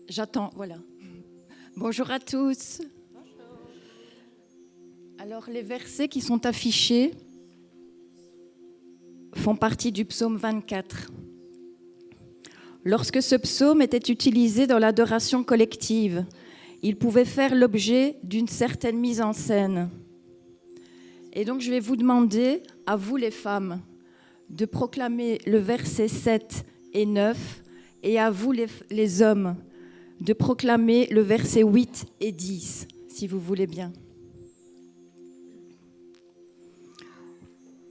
J'attends, voilà. Bonjour à tous. Alors, les versets qui sont affichés font partie du psaume 24. Lorsque ce psaume était utilisé dans l'adoration collective, il pouvait faire l'objet d'une certaine mise en scène. Et donc, je vais vous demander, à vous les femmes, de proclamer le verset 7 et 9, et à vous les hommes, de proclamer le verset 8 et 10, si vous voulez bien.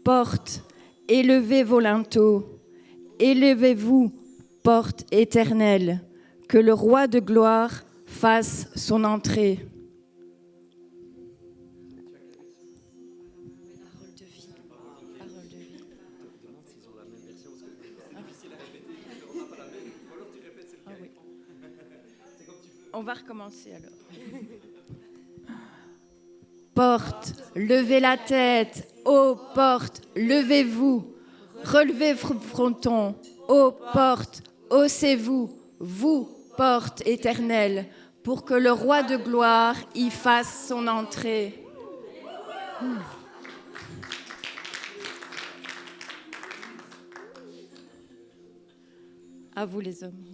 Porte, élevez vos linteaux, élevez-vous, porte éternelle, que le roi de gloire fasse son entrée. Parole de vie, parole de vie. Ah oui. On va recommencer alors. Porte, levez la tête, ô porte, levez-vous, relevez fronton, ô porte, haussez-vous, vous, porte éternelle, pour que le roi de gloire y fasse son entrée. À vous les hommes.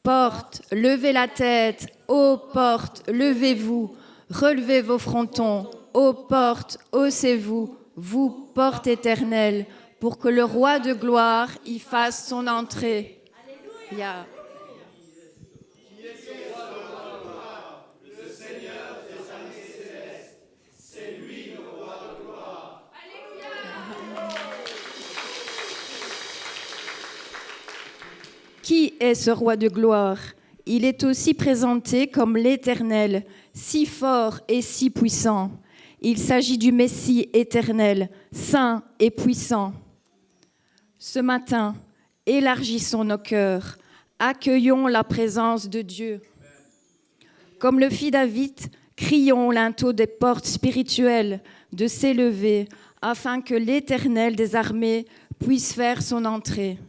Porte, levez la tête, ô porte, levez-vous, relevez vos frontons, ô porte, haussez-vous, vous, porte éternelle, pour que le roi de gloire y fasse son entrée. Yeah. Qui est ce roi de gloire? Il est aussi présenté comme l'Éternel, si fort et si puissant. Il s'agit du Messie éternel, saint et puissant. Ce matin, élargissons nos cœurs, accueillons la présence de Dieu. Comme le fit David, crions au linteau des portes spirituelles de s'élever, afin que l'Éternel des armées puisse faire son entrée.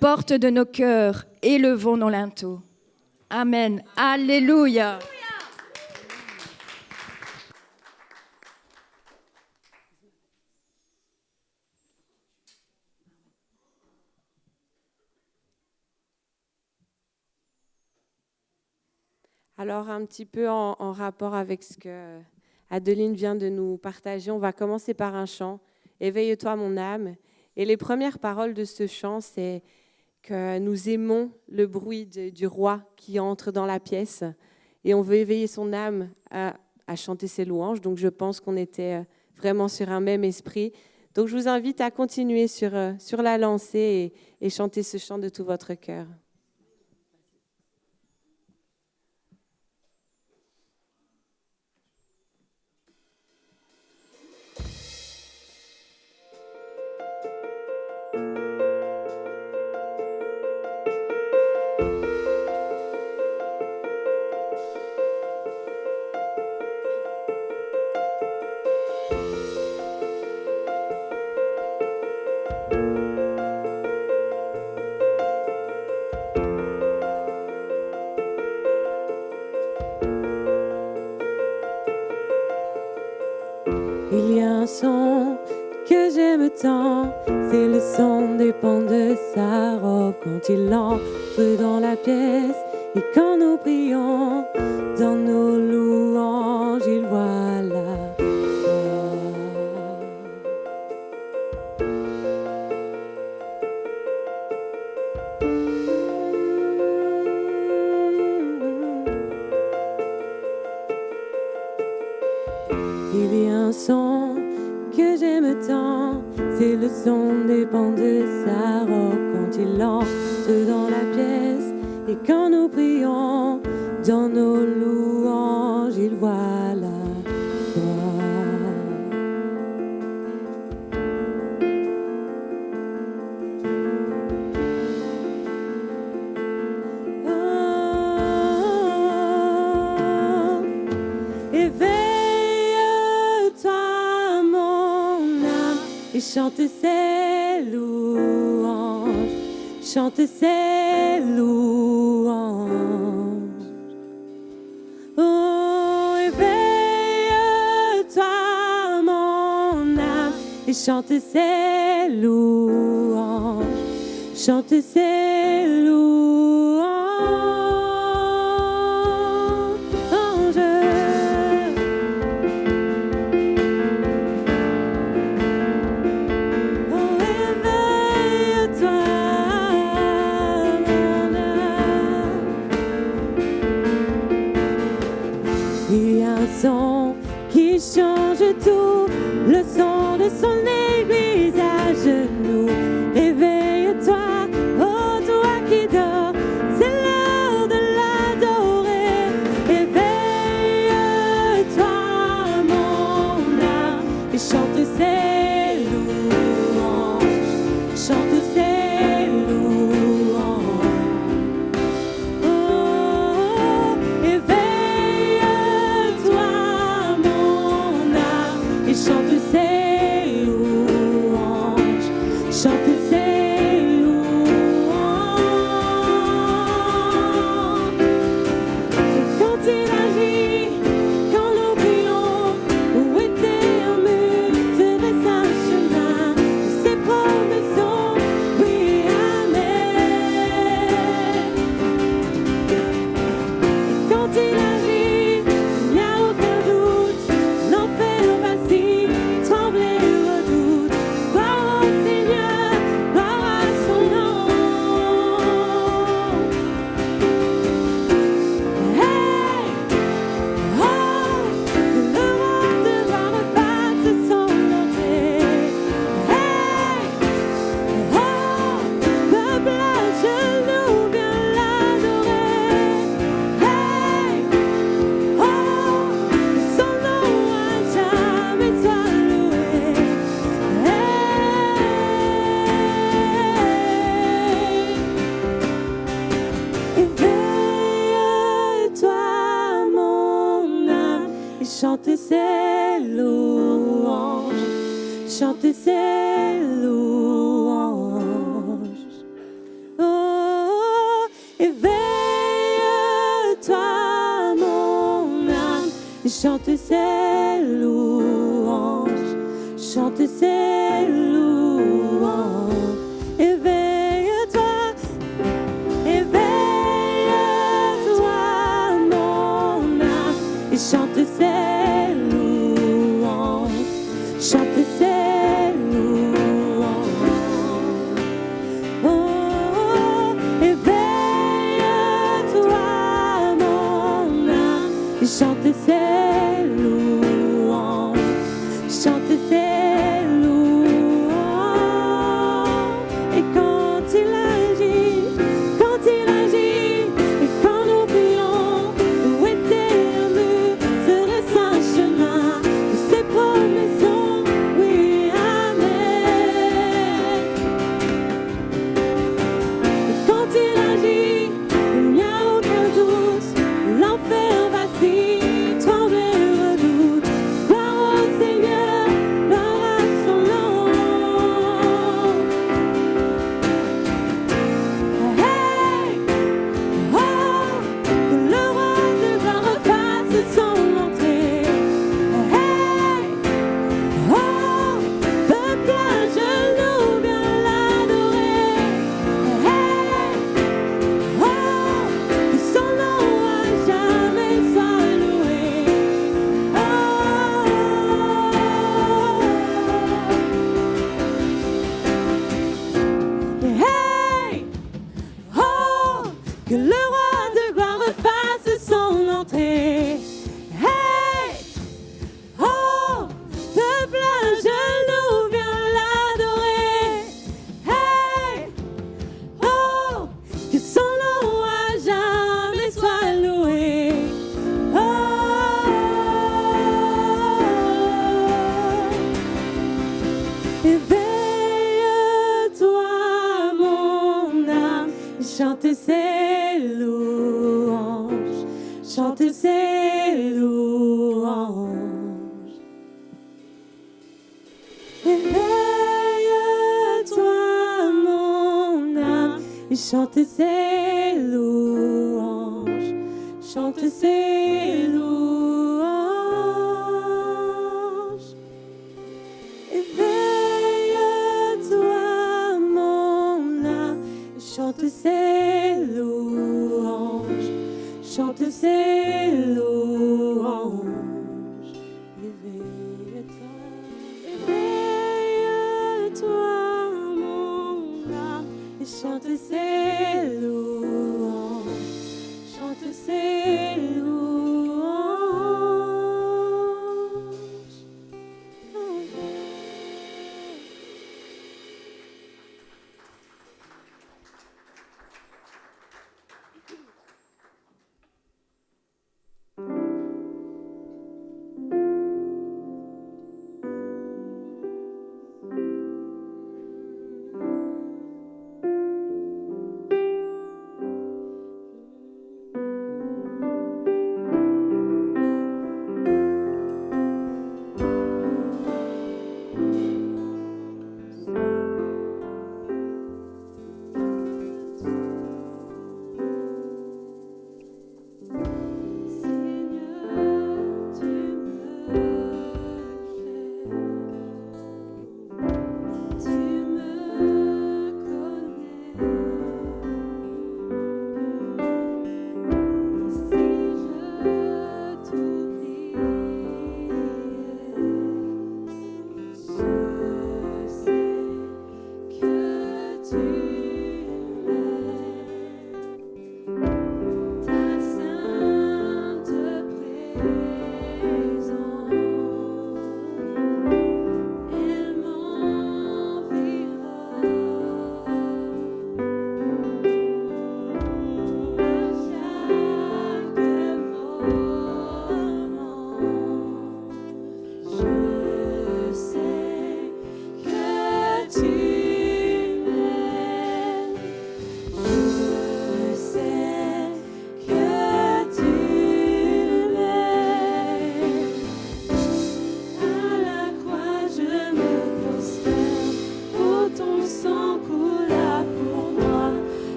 Porte de nos cœurs, élevons nos linteaux. Amen. Alléluia. Alors, un petit peu en rapport avec ce que Adeline vient de nous partager, on va commencer par un chant, « Éveille-toi mon âme ». Et les premières paroles de ce chant, c'est que nous aimons le bruit du roi qui entre dans la pièce et on veut éveiller son âme à chanter ses louanges. Donc, je pense qu'on était vraiment sur un même esprit. Donc, je vous invite à continuer sur la lancée et chanter ce chant de tout votre cœur. Il y a un son que j'aime tant, c'est le son des pans de sa robe quand il entre dans la pièce et quand nous prions dans nos louanges, il voit la Il y a un son que j'aime tant, c'est le son des pans de sa robe quand il entre dans la pièce et quand nous prions dans nos louanges, il voit la foi. Éveille-toi, mon âme, et chante ses louanges. Chante ses louanges. Oh, éveille-toi, mon âme, et chante ses louanges. Chante ses louanges. Oh, éveille-toi, mon âme. Il y a un son qui change tout, le son de son église à genoux. Éveille-toi, oh toi qui dors, c'est l'heure de l'adorer. Éveille-toi, mon âme, et chante ses louanges, chante ses louanges. Oh, éveille-toi, mon âme, et chante ses louanges, chante ses louanges. Quand il agit, quand nous prions, où était un mur, serait un chemin, ses promesses sont oui, amen. Quand il agit, il n'y a aucun doute, l'enfer vacille, trembler redoute. Gloire au Seigneur, gloire à son nom. Hey, oh, le roi de gloire fasse son entrée. Hey, oh, peuple à genoux, viens l'adorer. Hey, oh, son nom à jamais soit loué. Éveille-toi, mon âme, et chante ses louanges, chante ses louanges. Oh, éveille-toi, mon âme, et chante ses louanges, chante ses louanges. Éveille-toi, éveille-toi, mon âme, et chante ses louanges, chante ses louanges. Oh, éveille-toi, mon âme, et chante ses louanges, chante ses louanges. Et quand il agit, et quand nous prions, où était un mur, serait un chemin, ses promesses sont oui, amen. Et quand il agit, il n'y a aucun doute, l'enfer vacille, chante ses louanges, chante ses louanges. Éveille-toi, mon âme, chante ses louanges, chante ses louanges. Éveille-toi, éveille-toi, mon âme, et chante ses louanges.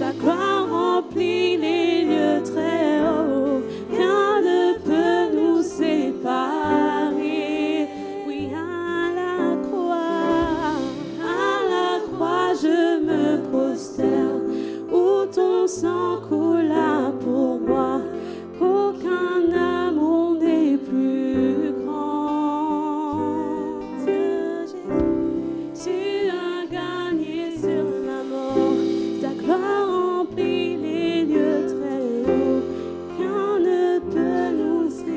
Ta gloire remplit les lieux très hauts. Rien ne peut nous séparer. Oui, à la croix, je me prosterne. Où ton sang coula pour moi. Aucun amour n'est plus grand. Dieu Jésus, tu as gagné sur la mort. Ta gloire remplit les lieux très hauts. Rien ne peut nous séparer.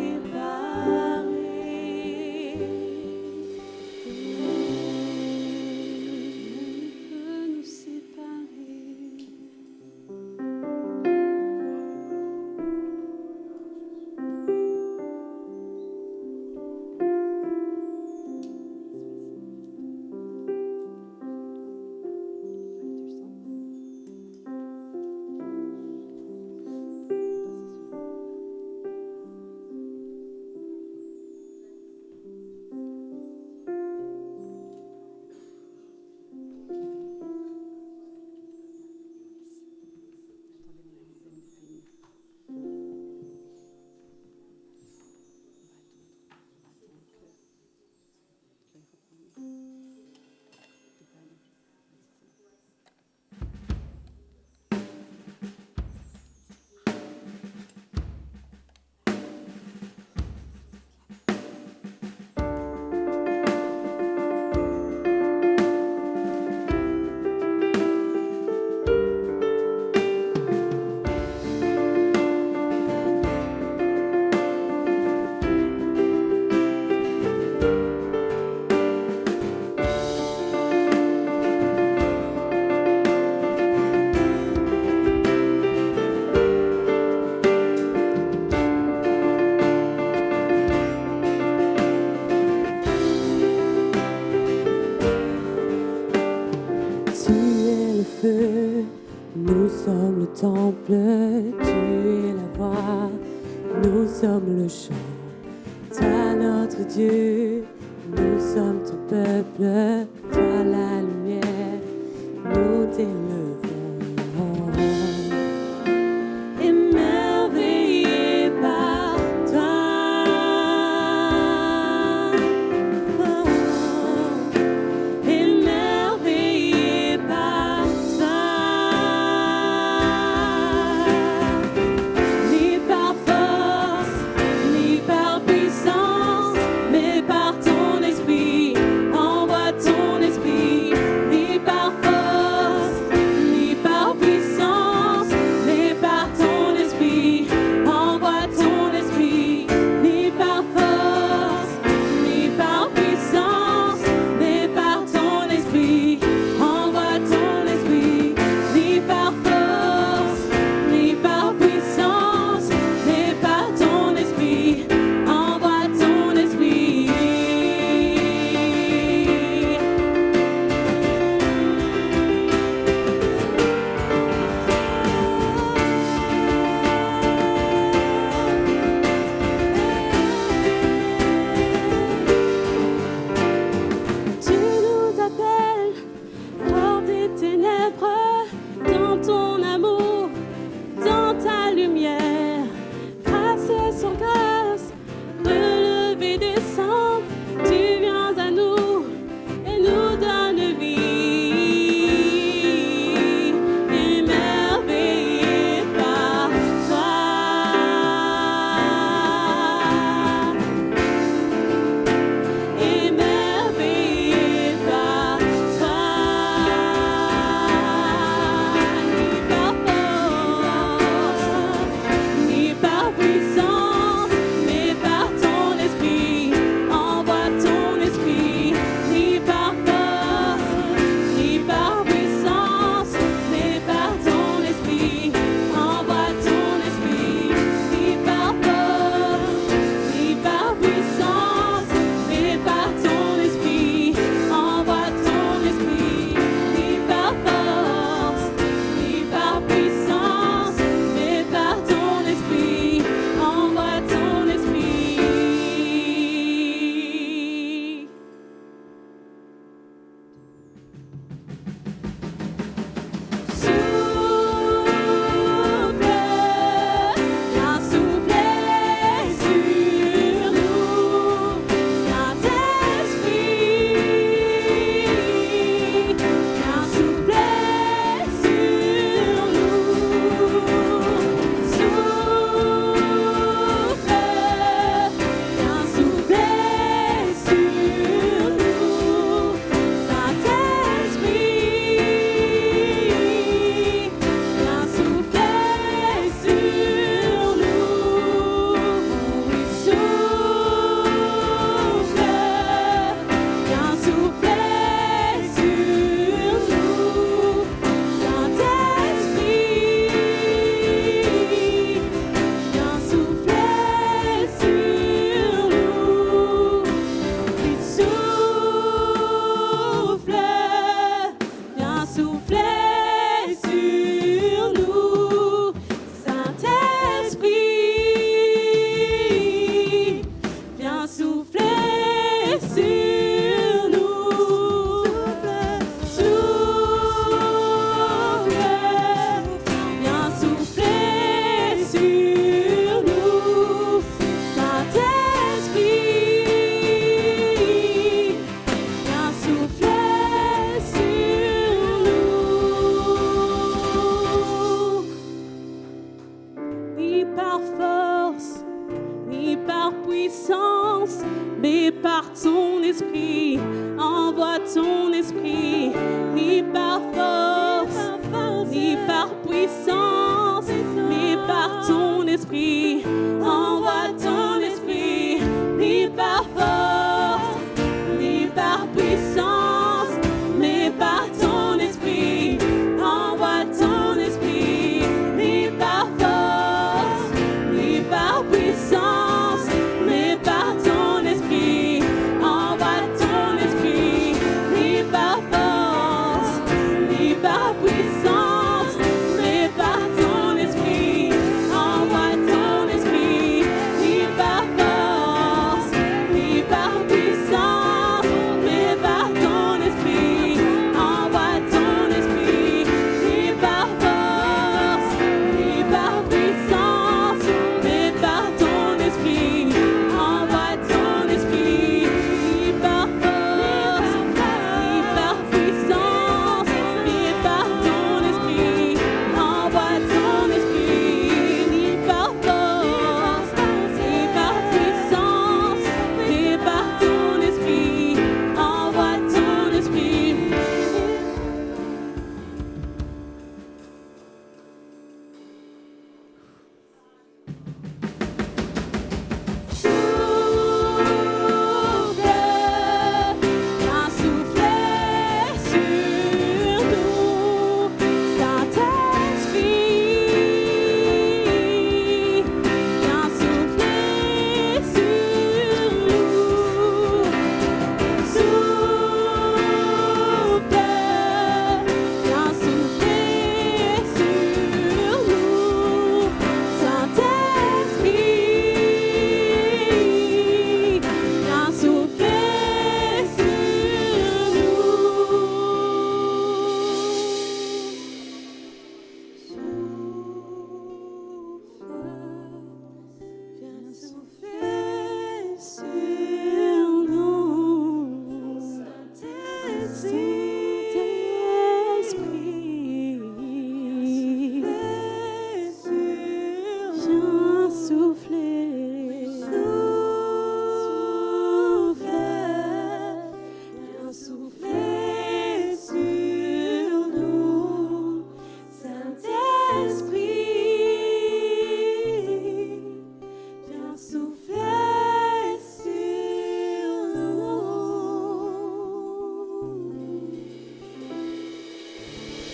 Rien ne peut nous séparer. Tu es le feu, nous sommes le temple. Tu es la voix, nous sommes le chant. Toi notre Dieu, nous sommes ton peuple. Toi la lumière, nous t'élevons. Émerveillés par toi. Émerveillés par toi. Ni par force, ni par puissance, mais par ton esprit. Envoie ton esprit. Ni par force, ni puissance, mais par ton esprit. Envoie ton esprit, ni par force, ni par puissance, mais par ton esprit. Envoie ton esprit, ni par force, ni par puissance, mais par ton esprit. Envoie ton esprit, ni par force, ni par puissance, mais par ton esprit. Envoie ton esprit, ni par force, ni par puissance, mais par ton esprit. Envoie ton esprit, ni par force, ni par puissance, mais par ton esprit. Envoie ton esprit, ni par force, ni par puissance, mais par ton esprit. Envoie ton esprit, ni par force, ni par puissance, mais par ton esprit. Envoie ton esprit. Viens souffler sur nous, Saint-Esprit. Viens souffler sur nous, souffle. Viens souffler sur nous, Saint-Esprit. Viens souffler sur nous. Saint-Esprit. Viens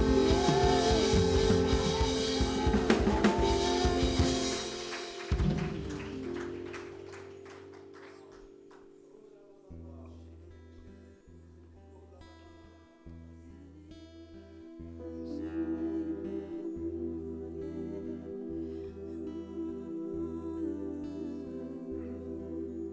souffler. Viens souffler sur nous, Saint-Esprit.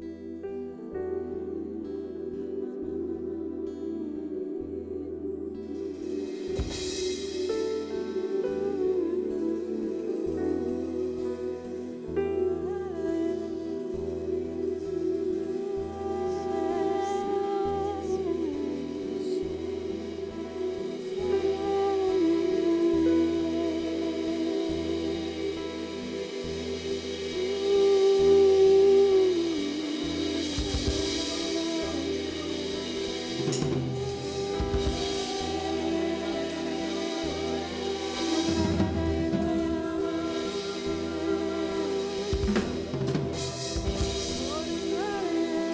Viens souffler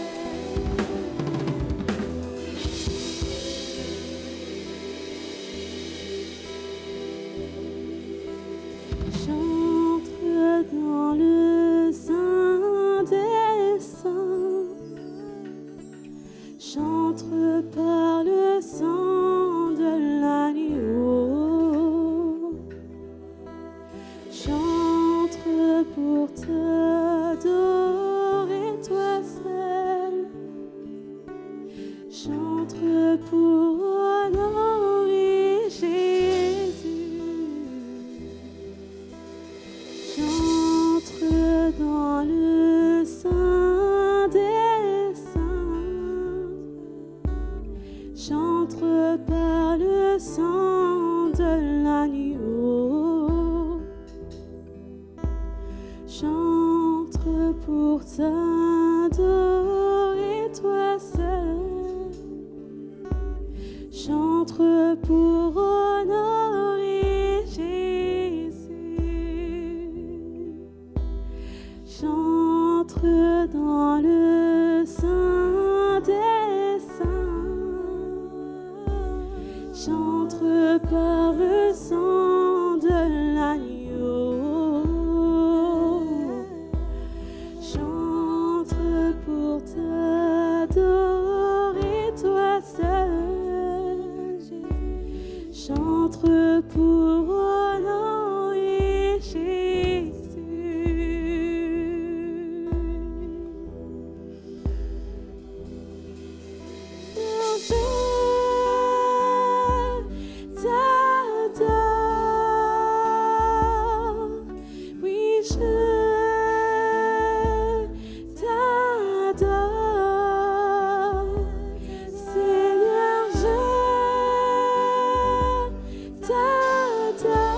sur nous. J'entre dans le Saint des Saints. J'entre par le sang de l'agneau. J'entre pour t'adorer toi seul. J'entre pour honorer Jésus. J'entre dans le Saint des Saints. J'entre par le sang de l'agneau. J'entre pour t'adorer toi seul. Chante pour honorer Jésus. Chante dans le Saint des Saints. Chante par le sang de l'agneau. Chante pour t'adorer, toi seul, Jésus. Chante pour honorer Jésus. Je t'adore, oui je t'adore, Seigneur je t'adore.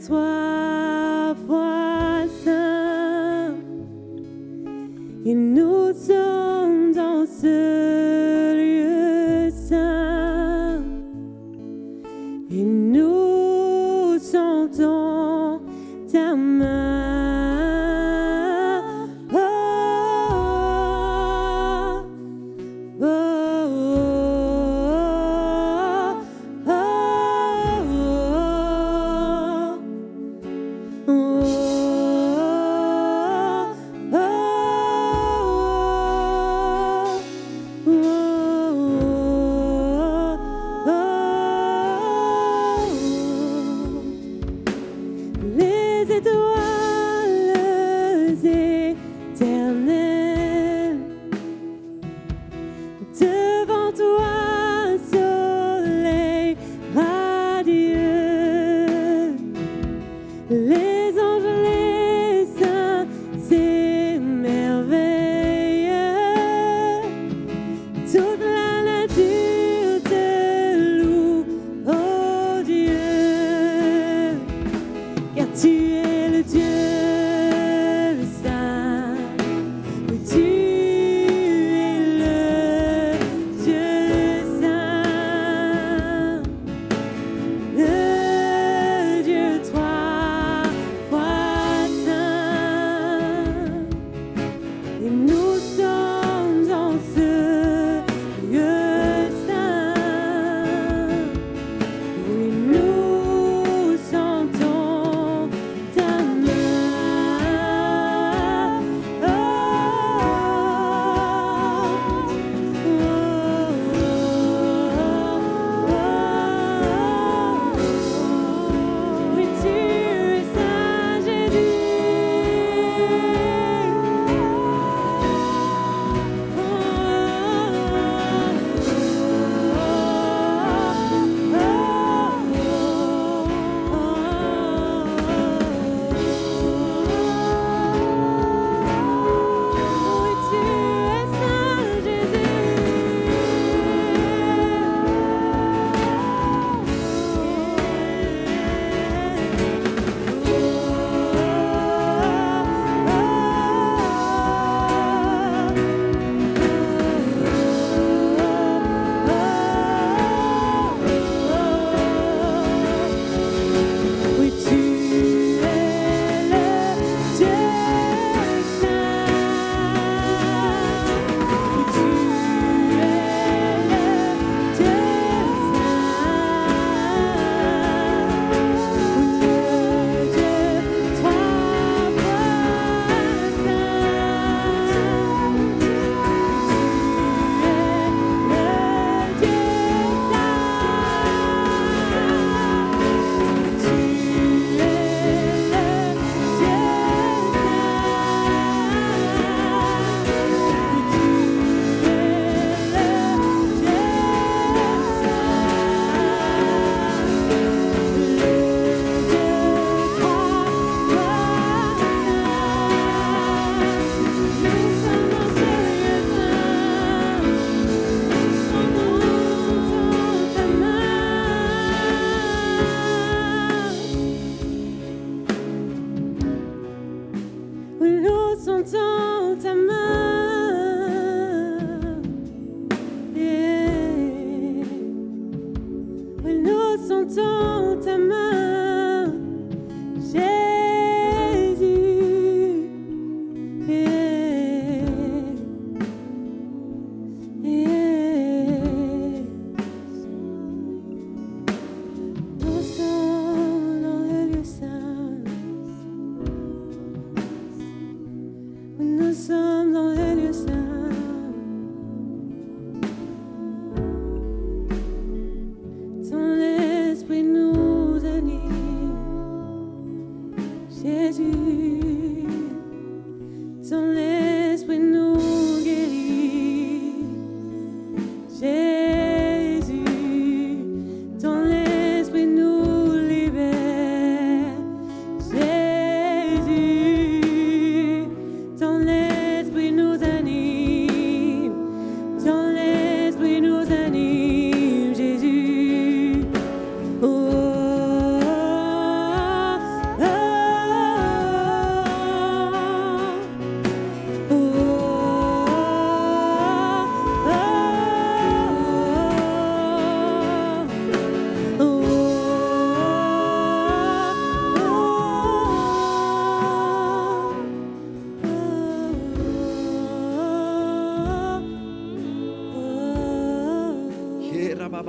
trois fois saint. Et nous sommes dans ce lieu saint. Et nous sentons ta main.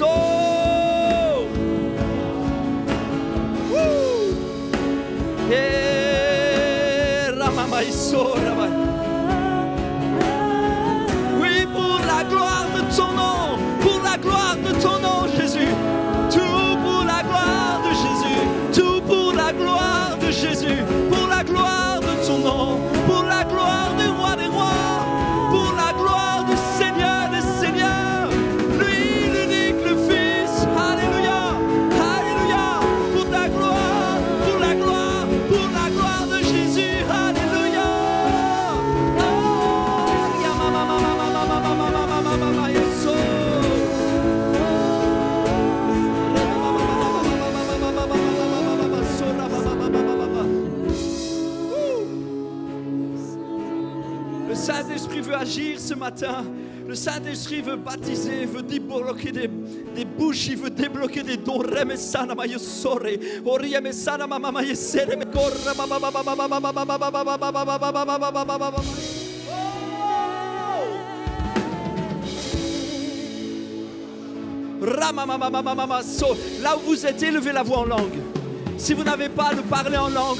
Oh, Oui, pour la gloire de ton nom, pour la gloire de ton nom, Jésus. Tout pour la gloire de Jésus, tout pour la gloire de Jésus, pour la gloire de ton nom, pour la gloire du roi des rois, pour la gloire du Seigneur des seigneurs, lui l'unique, le Fils. Alléluia, alléluia, pour la gloire, pour la gloire, pour la gloire de Jésus. Alléluia. Le Saint-Esprit veut agir ce matin. Le Saint-Esprit veut baptiser, veut débloquer des bouches, il veut débloquer des dons. Là où vous êtes, élevez la voix en langue. Si vous n'avez pas à le parler en langue,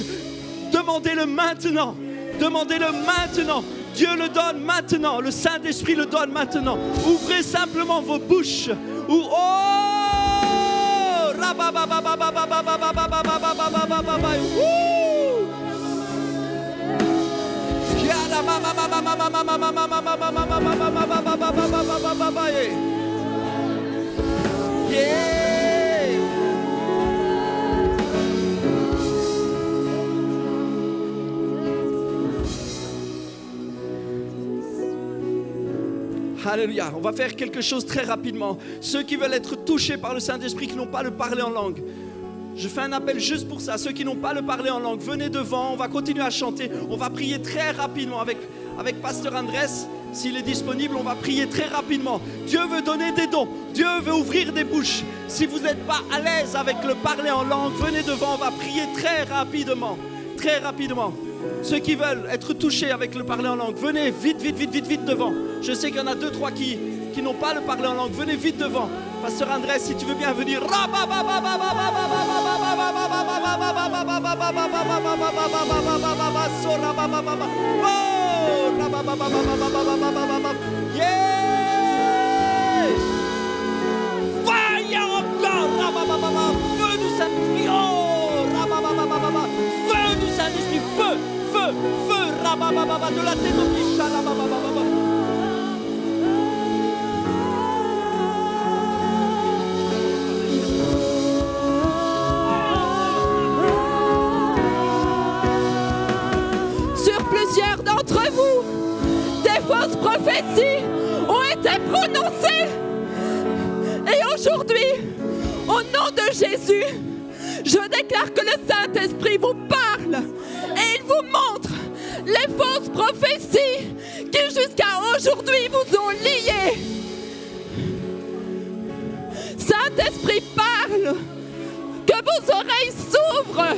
demandez-le maintenant. Demandez-le maintenant. Dieu le donne maintenant. Le Saint-Esprit le donne maintenant. Ouvrez simplement vos bouches. Alléluia. On va faire quelque chose très rapidement. Ceux qui veulent être touchés par le Saint-Esprit, qui n'ont pas le parler en langue, je fais un appel juste pour ça. Ceux qui n'ont pas le parler en langue, venez devant. On va continuer à chanter. On va prier très rapidement avec Pasteur Andrés. S'il est disponible, on va prier très rapidement. Dieu veut donner des dons. Dieu veut ouvrir des bouches. Si vous n'êtes pas à l'aise avec le parler en langue, venez devant. On va prier très rapidement. Très rapidement. Ceux qui veulent être touchés avec le parler en langue, venez vite devant. Je sais qu'il y en a 2-3 qui n'ont pas le parler en langue. Venez vite devant. Pasteur Andrés, si tu veux bien venir. Fire of God. Feu du Saint-Esprit. Feu du Saint-Esprit. Feu. De la tête au pied. Sur plusieurs d'entre vous, des fausses prophéties ont été prononcées. Et aujourd'hui, au nom de Jésus, je déclare que le Saint-Esprit vous parle et il vous montre les fausses prophéties qui jusqu'à aujourd'hui vous ont liés. Saint-Esprit parle, que vos oreilles s'ouvrent,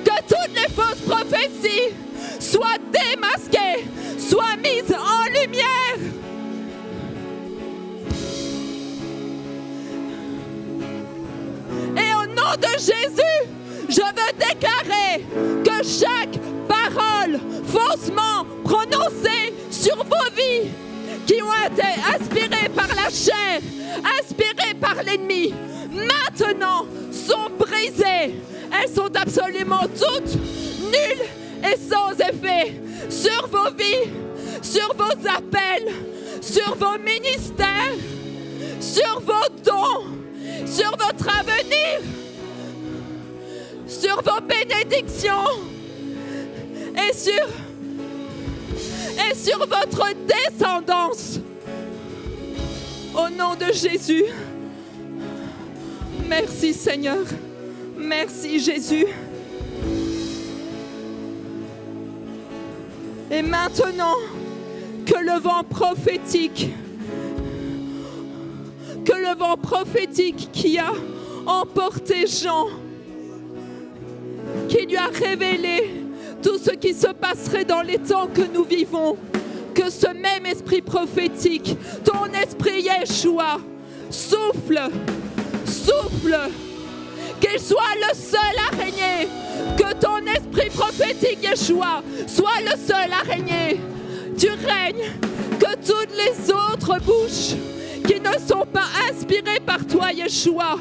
que toutes les fausses prophéties soient démasquées, soient mises en lumière. Et au nom de Jésus, je veux déclarer que chaque parole faussement prononcée sur vos vies, qui ont été inspirées par la chair, inspirées par l'ennemi, maintenant sont brisées. Elles sont absolument toutes nulles et sans effet sur vos vies, sur vos appels, sur vos ministères, sur vos dons, sur votre avenir, sur vos bénédictions et sur votre descendance. Au nom de Jésus. Merci Seigneur. Merci Jésus. Et maintenant que le vent prophétique qui a emporté Jean, qui lui a révélé tout ce qui se passerait dans les temps que nous vivons, que ce même esprit prophétique, ton esprit Yeshua, souffle, qu'il soit le seul à régner. Que ton esprit prophétique, Yeshua, soit le seul à régner. Tu règnes, que toutes les autres bouches qui ne sont pas inspirées par toi, Yeshua,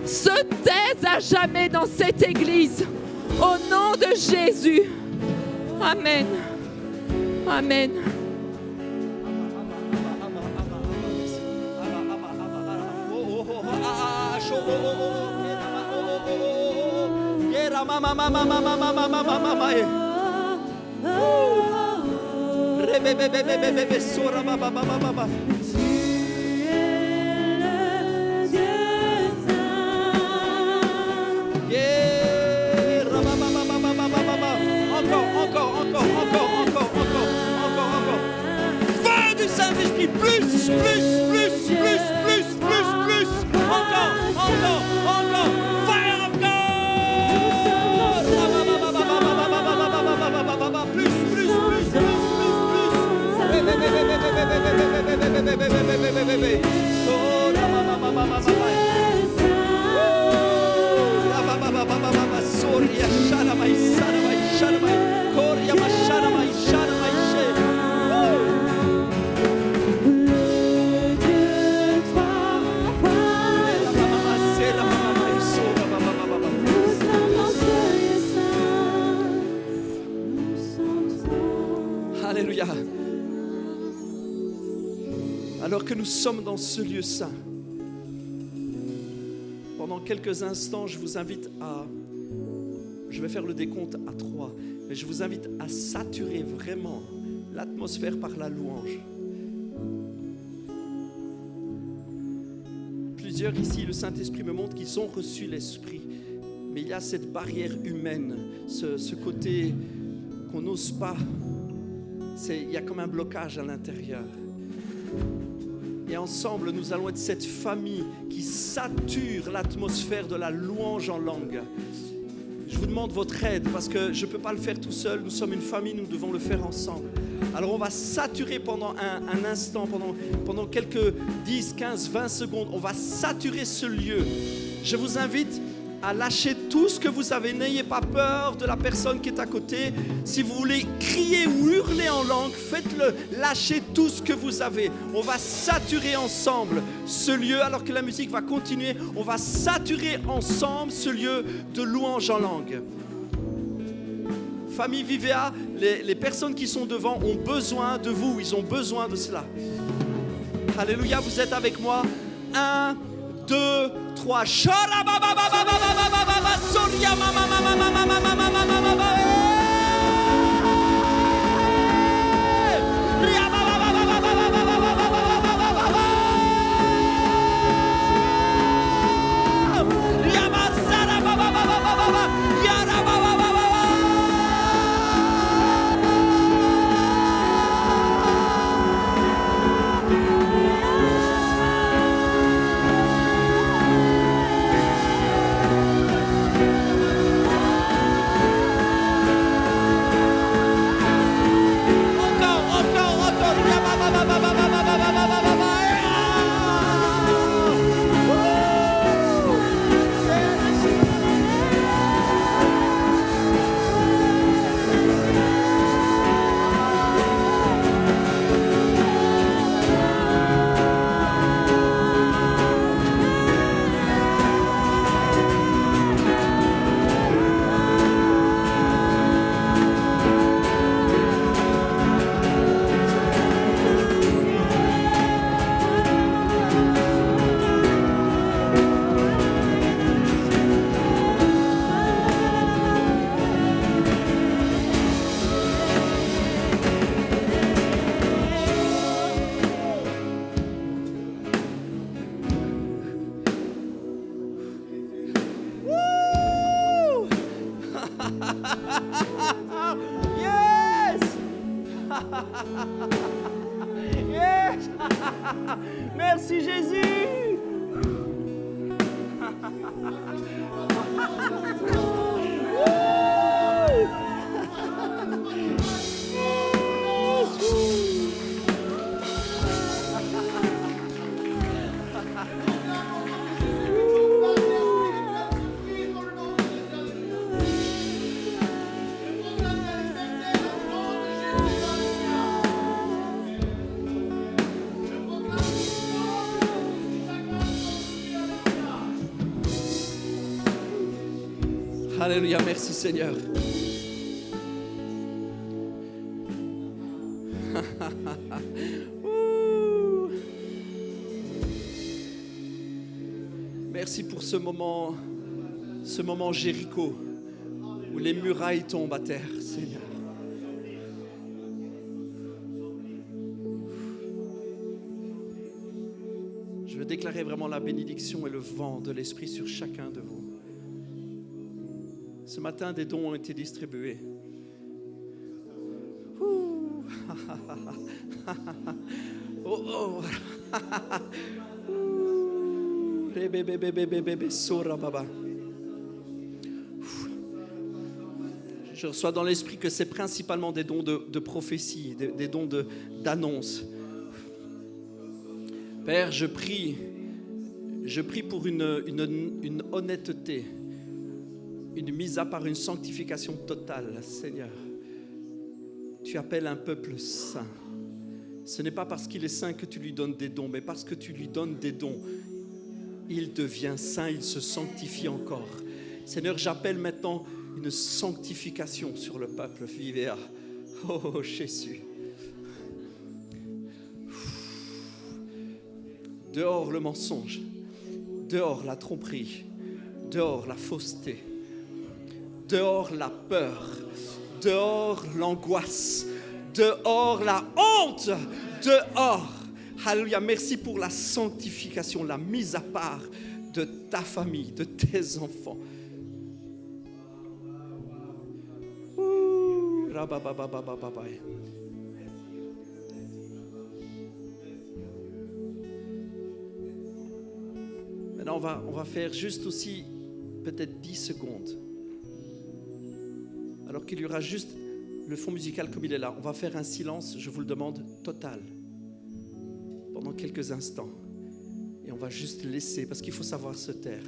se taisent à jamais dans cette église. Au nom de Jésus. Amen. Amen. Encore. Feu du Saint-Esprit, plus. Encore. Fire of God. Plus. Alléluia. Alors que nous sommes dans ce lieu saint, pendant quelques instants, je vous invite à... Je vais faire le décompte à 3, mais je vous invite à saturer vraiment l'atmosphère par la louange. Plusieurs ici, le Saint-Esprit me montre qu'ils ont reçu l'Esprit, mais il y a cette barrière humaine, ce côté qu'on n'ose pas. Il y a comme un blocage à l'intérieur. Et ensemble, nous allons être cette famille qui sature l'atmosphère de la louange en langue. Je vous demande votre aide parce que je ne peux pas le faire tout seul. Nous sommes une famille, nous devons le faire ensemble. Alors on va saturer pendant un instant, pendant quelques 10, 15, 20 secondes. On va saturer ce lieu. Je vous invite à lâcher tout ce que vous avez. N'ayez pas peur de la personne qui est à côté. Si vous voulez crier ou hurler en langue, faites-le. Lâchez tout ce que vous avez. On va saturer ensemble ce lieu alors que la musique va continuer. On va saturer ensemble ce lieu de louange en langue. Famille Vivea, les personnes qui sont devant ont besoin de vous. Ils ont besoin de cela. Alléluia, vous êtes avec moi. 1, 2, 3. Yes! Merci Jésus! Alléluia, merci Seigneur. Merci pour ce moment Jéricho, où les murailles tombent à terre, Seigneur. Je veux déclarer vraiment la bénédiction et le vent de l'Esprit sur chacun de vous. Ce matin, des dons ont été distribués. Oh. Je reçois dans l'esprit que c'est principalement des dons de prophétie, des dons d'annonce. Père, je prie pour une honnêteté, une mise à part, une sanctification totale, Seigneur. Tu appelles un peuple saint. Ce n'est pas parce qu'il est saint que tu lui donnes des dons, mais parce que tu lui donnes des dons, il devient saint, il se sanctifie encore. Seigneur, j'appelle maintenant une sanctification sur le peuple Vivea. Oh Jésus. Dehors le mensonge, dehors la tromperie, dehors la fausseté, dehors la peur, dehors l'angoisse, dehors la honte, dehors. Alléluia, merci pour la sanctification, la mise à part de ta famille, de tes enfants. Maintenant, on va faire juste aussi peut-être 10 secondes. Alors qu'il y aura juste le fond musical comme il est là. On va faire un silence, je vous le demande, total. Pendant quelques instants. Et on va juste laisser, parce qu'il faut savoir se taire,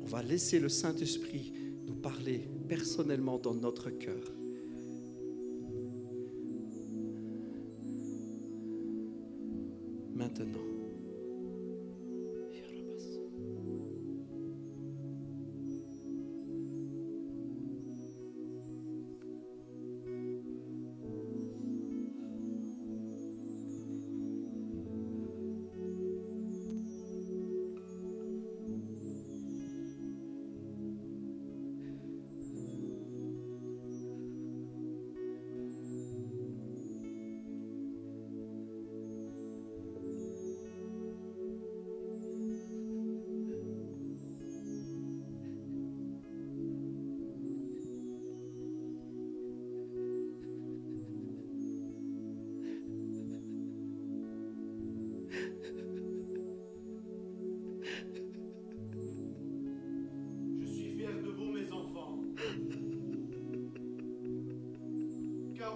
on va laisser le Saint-Esprit nous parler personnellement dans notre cœur. Maintenant.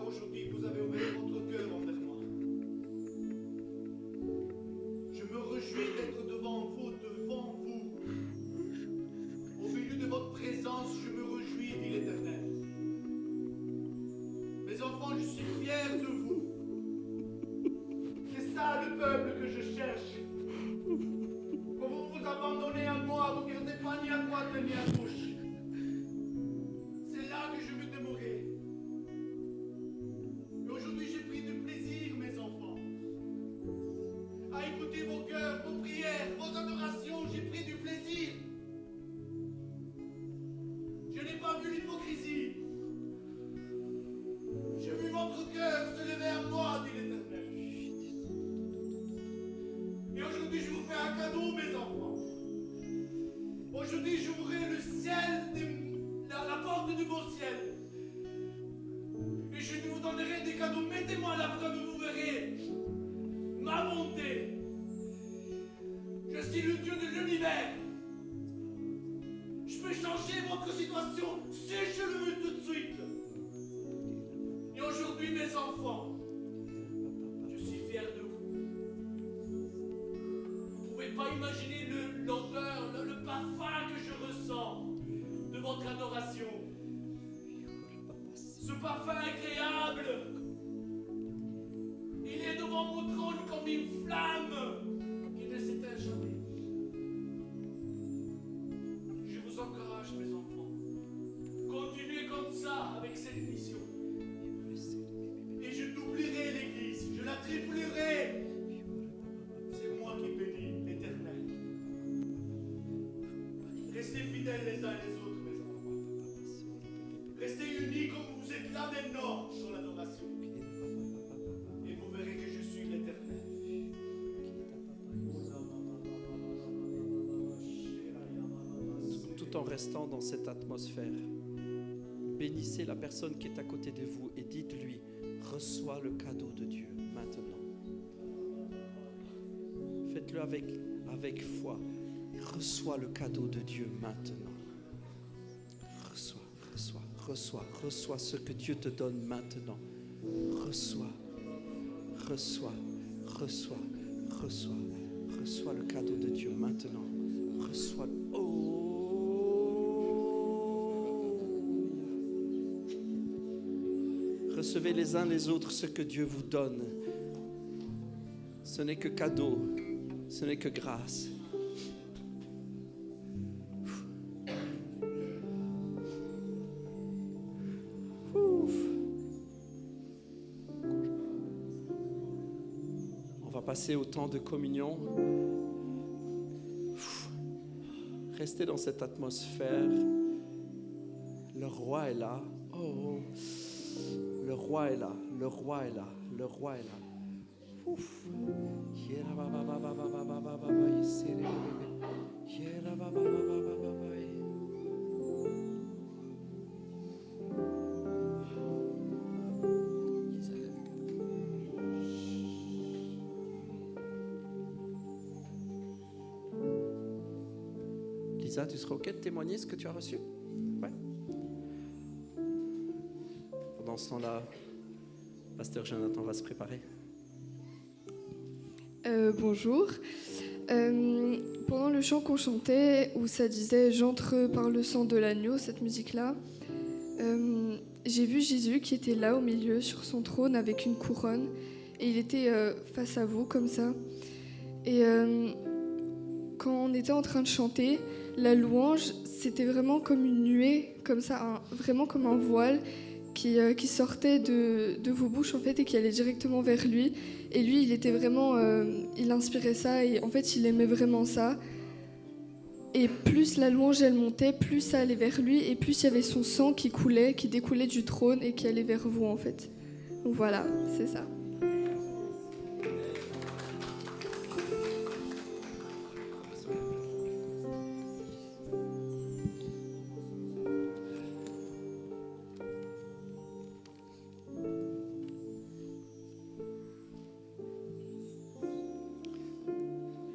Aujourd'hui, vous avez ouvert votre cœur envers moi. Je me réjouis d'être devant vous. Au milieu de votre présence, je me réjouis, dit l'Éternel. Mes enfants, je suis fier de vous. C'est ça le peuple que je cherche. Quand vous vous abandonnez à moi, vous ne regardez pas ni à droite ni à gauche. C'est là que je veux demeurer. Aujourd'hui, j'ai pris du plaisir, mes enfants, à écouter vos cœurs, vos prières, vos adorations. J'ai pris du plaisir. Je n'ai pas vu l'hypocrisie. J'ai vu votre cœur se lever à moi, dit l'Éternel. Et aujourd'hui, je vous fais un cadeau, mes enfants. Aujourd'hui, j'ouvrirai le ciel, la porte du beau ciel. Et je vous donnerai des cadeaux. Mettez-moi à la preuve, vous verrez ma bonté. Je suis le Dieu de l'univers. Je peux changer votre situation si je le veux tout de suite. Et aujourd'hui, mes enfants, je suis fier de vous. Vous ne pouvez pas imaginer l'odeur, le parfum que je ressens de votre adoration. Ce parfum agréable, il est devant mon trône comme une flamme qui ne s'éteint jamais. Je vous encourage, mes enfants. Restez unis comme vous êtes là maintenant dans l'adoration. Et vous verrez que je suis l'Éternel. Tout en restant dans cette atmosphère, bénissez la personne qui est à côté de vous et dites-lui, reçois le cadeau de Dieu maintenant. Faites-le avec foi. Reçois le cadeau de Dieu maintenant. Reçois ce que Dieu te donne maintenant. Reçois le cadeau de Dieu maintenant. Reçois. Recevez les uns les autres ce que Dieu vous donne. Ce n'est que cadeau, ce n'est que grâce. On va passer au temps de communion. Restez dans cette atmosphère. Le roi est là. Oh. Le roi est là, le roi est là, le roi est là. Ouf. Lisa, tu seras OK de témoigner ce que tu as reçu? Ouais. Pendant ce temps-là, Pasteur Jonathan va se préparer. Bonjour. Pendant le chant qu'on chantait, où ça disait « J'entre par le sang de l'agneau », cette musique-là, j'ai vu Jésus qui était là au milieu, sur son trône, avec une couronne. Et il était face à vous, comme ça. Et quand on était en train de chanter, la louange, c'était vraiment comme une nuée, comme ça, vraiment comme un voile qui sortait de vos bouches, en fait, et qui allait directement vers lui. Et lui, il était vraiment... il inspirait ça, et en fait, il aimait vraiment ça. Et plus la louange, elle montait, plus ça allait vers lui, et plus il y avait son sang qui coulait, qui découlait du trône, et qui allait vers vous, en fait. Donc voilà, c'est ça.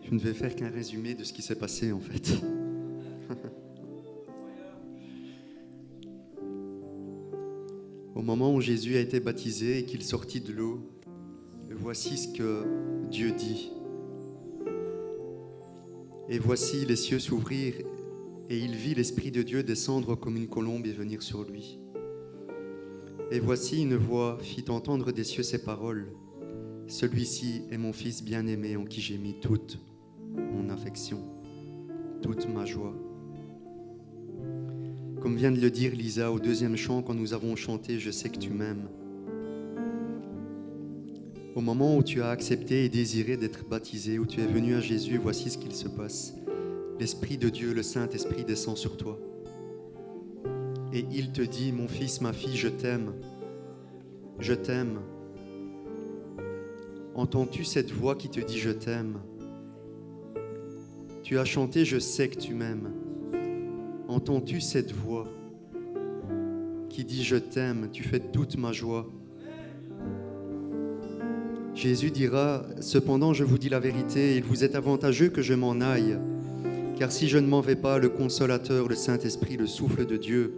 Je ne vais faire qu'un résumé de ce qui s'est passé en fait. Au moment où Jésus a été baptisé et qu'il sortit de l'eau, voici ce que Dieu dit. Et voici les cieux s'ouvrir et il vit l'Esprit de Dieu descendre comme une colombe et venir sur lui. Et voici une voix fit entendre des cieux ces paroles. Celui-ci est mon Fils bien-aimé en qui j'ai mis toute mon affection, toute ma joie. Comme vient de le dire Lisa au deuxième chant quand nous avons chanté « Je sais que tu m'aimes ». Au moment où tu as accepté et désiré d'être baptisé, où tu es venu à Jésus, voici ce qu'il se passe. L'Esprit de Dieu, le Saint-Esprit descend sur toi. Et il te dit « Mon fils, ma fille, je t'aime. Je t'aime. » Entends-tu cette voix qui te dit « Je t'aime » ? Tu as chanté « Je sais que tu m'aimes ». Entends-tu cette voix qui dit « Je t'aime, tu fais toute ma joie ». Jésus dira « Cependant, je vous dis la vérité, il vous est avantageux que je m'en aille, car si je ne m'en vais pas, le Consolateur, le Saint-Esprit, le souffle de Dieu,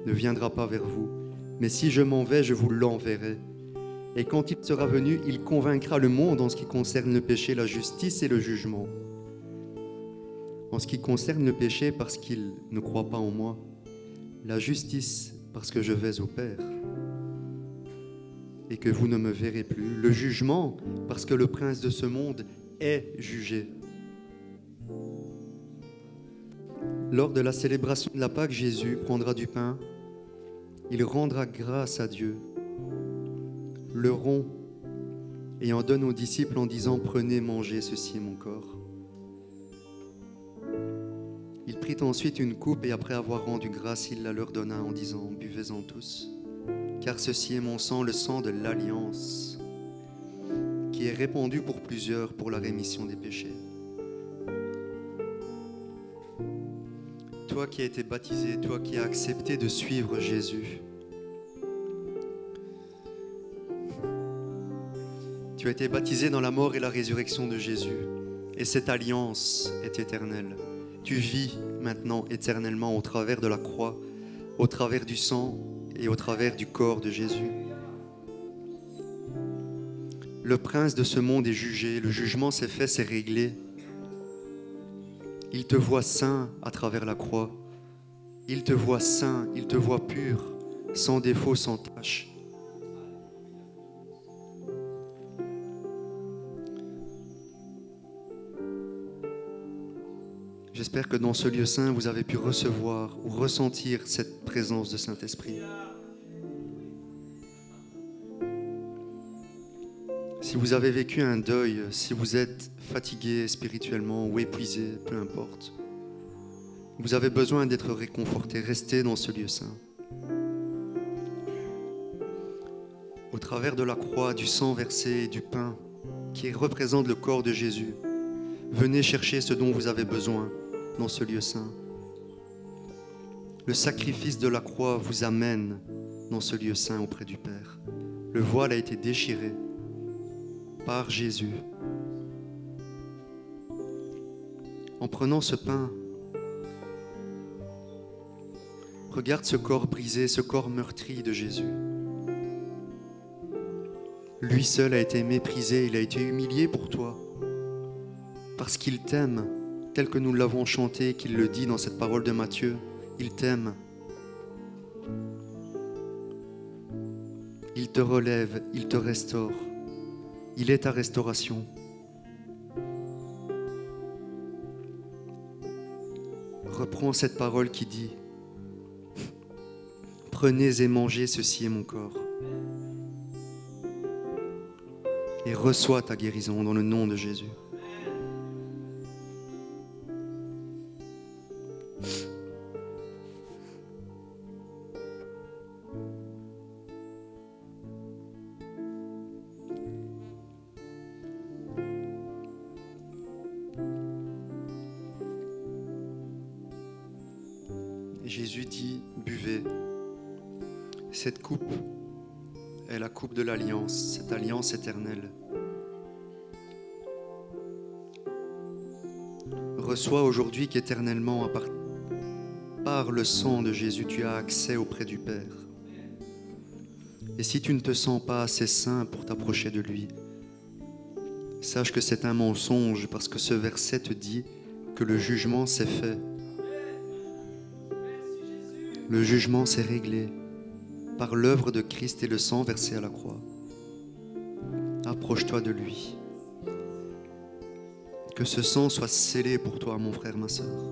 ne viendra pas vers vous. Mais si je m'en vais, je vous l'enverrai. Et quand il sera venu, il convaincra le monde en ce qui concerne le péché, la justice et le jugement. En ce qui concerne le péché, parce qu'il ne croit pas en moi. La justice, parce que je vais au Père et que vous ne me verrez plus. Le jugement, parce que le prince de ce monde est jugé. Lors de la célébration de la Pâque, Jésus prendra du pain, il rendra grâce à Dieu, le rompt et en donne aux disciples en disant « Prenez, mangez, ceci est mon corps ». Il prit ensuite une coupe et après avoir rendu grâce, il la leur donna en disant, buvez-en tous, car ceci est mon sang, le sang de l'alliance, qui est répandu pour plusieurs pour la rémission des péchés. Toi qui as été baptisé, toi qui as accepté de suivre Jésus, tu as été baptisé dans la mort et la résurrection de Jésus, et cette alliance est éternelle. Tu vis maintenant éternellement au travers de la croix, au travers du sang et au travers du corps de Jésus. Le prince de ce monde est jugé, le jugement s'est fait, c'est réglé. Il te voit saint à travers la croix. Il te voit saint, il te voit pur, sans défaut, sans tache. J'espère que dans ce lieu saint, vous avez pu recevoir ou ressentir cette présence de Saint-Esprit. Si vous avez vécu un deuil, si vous êtes fatigué spirituellement ou épuisé, peu importe, vous avez besoin d'être réconforté, restez dans ce lieu saint. Au travers de la croix, du sang versé et du pain qui représente le corps de Jésus, venez chercher ce dont vous avez besoin dans ce lieu saint. Le sacrifice de la croix vous amène dans ce lieu saint auprès du Père. Le voile a été déchiré par Jésus. En prenant ce pain, regarde ce corps brisé, ce corps meurtri de Jésus. Lui seul a été méprisé, il a été humilié pour toi, parce qu'il t'aime, tel que nous l'avons chanté, qu'il le dit dans cette parole de Matthieu, il t'aime. Il te relève, il te restaure. Il est ta restauration. Reprends cette parole qui dit « Prenez et mangez, ceci est mon corps. » Et reçois ta guérison dans le nom de Jésus. Jésus dit, buvez. Cette coupe est la coupe de l'alliance, cette alliance éternelle. Reçois aujourd'hui qu'éternellement, par le sang de Jésus, tu as accès auprès du Père. Et si tu ne te sens pas assez saint pour t'approcher de lui, sache que c'est un mensonge parce que ce verset te dit que le jugement s'est fait. Le jugement s'est réglé par l'œuvre de Christ et le sang versé à la croix. Approche-toi de lui. Que ce sang soit scellé pour toi, mon frère, ma sœur.